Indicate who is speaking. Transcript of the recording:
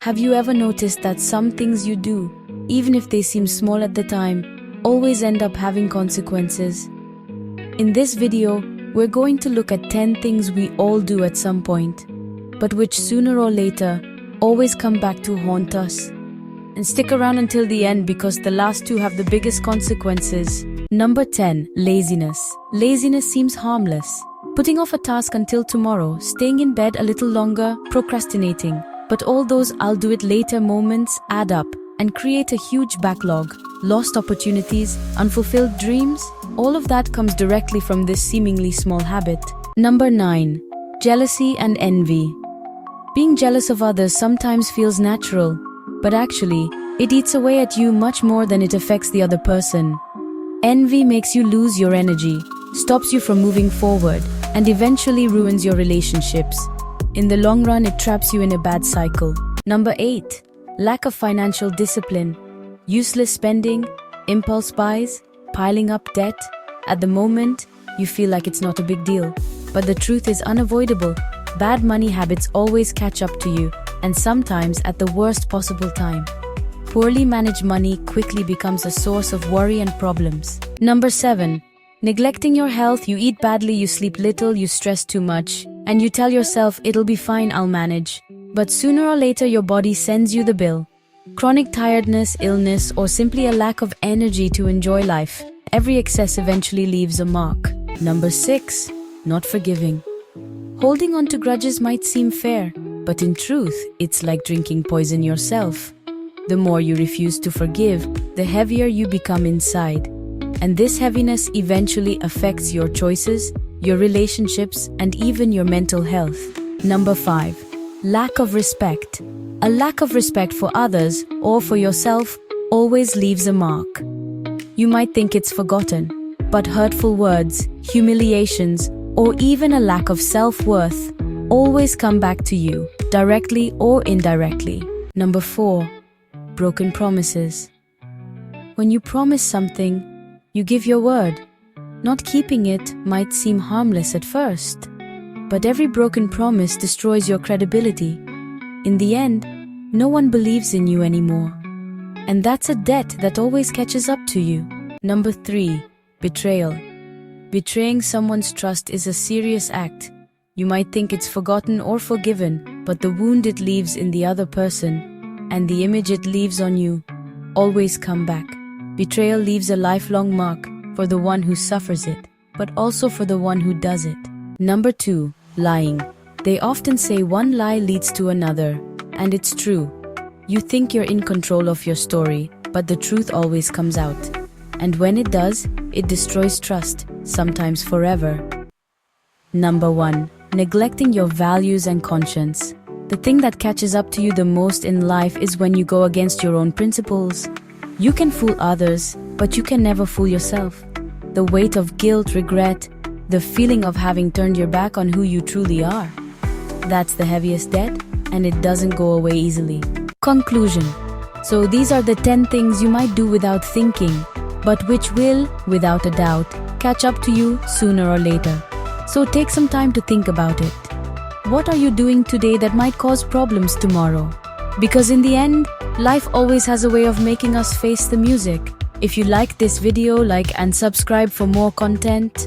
Speaker 1: Have you ever noticed that some things you do, even if they seem small at the time, always end up having consequences? In this video, we're going to look at 10 things we all do at some point, but which sooner or later always come back to haunt us. And stick around until the end because the last two have the biggest consequences. Number 10. Laziness. Laziness seems harmless. Putting off a task until tomorrow, staying in bed a little longer, procrastinating. But all those "I'll do it later" moments add up and create a huge backlog. Lost opportunities, unfulfilled dreams, all of that comes directly from this seemingly small habit. Number 9. Jealousy and envy. Being jealous of others sometimes feels natural, but actually, it eats away at you much more than it affects the other person. Envy makes you lose your energy, stops you from moving forward, and eventually ruins your relationships. In the long run, it traps you in a bad cycle. Number 8. Lack of financial discipline. Useless spending, impulse buys, piling up debt. At the moment, you feel like it's not a big deal. But the truth is unavoidable. Bad money habits always catch up to you, and sometimes at the worst possible time. Poorly managed money quickly becomes a source of worry and problems. Number 7. Neglecting your health. You eat badly, you sleep little, you stress too much, and you tell yourself, "It'll be fine, I'll manage." But sooner or later your body sends you the bill. Chronic tiredness, illness, or simply a lack of energy to enjoy life. Every excess eventually leaves a mark. Number 6. Not forgiving. Holding on to grudges might seem fair, but in truth, it's like drinking poison yourself. The more you refuse to forgive, the heavier you become inside. And this heaviness eventually affects your choices, your relationships, and even your mental health. Number 5. Lack of respect. A lack of respect for others or for yourself always leaves a mark. You might think it's forgotten, but hurtful words, humiliations, or even a lack of self-worth always come back to you, directly or indirectly. Number 4. Broken promises. When you promise something, you give your word. Not keeping it might seem harmless at first, but every broken promise destroys your credibility. In the end, no one believes in you anymore. And that's a debt that always catches up to you. Number 3. Betrayal. Betraying someone's trust is a serious act. You might think it's forgotten or forgiven, but the wound it leaves in the other person, and the image it leaves on you, always come back. Betrayal leaves a lifelong mark for the one who suffers it, but also for the one who does it. Number 2. Lying. They often say one lie leads to another, and it's true. You think you're in control of your story, but the truth always comes out. And when it does, it destroys trust, sometimes forever. Number 1. Neglecting your values and conscience. The thing that catches up to you the most in life is when you go against your own principles. You can fool others, but you can never fool yourself. The weight of guilt, regret, the feeling of having turned your back on who you truly are. That's the heaviest debt, and it doesn't go away easily. Conclusion. So these are the 10 things you might do without thinking, but which will, without a doubt, catch up to you sooner or later. So take some time to think about it. What are you doing today that might cause problems tomorrow? Because in the end, life always has a way of making us face the music. If you liked this video, like and subscribe for more content.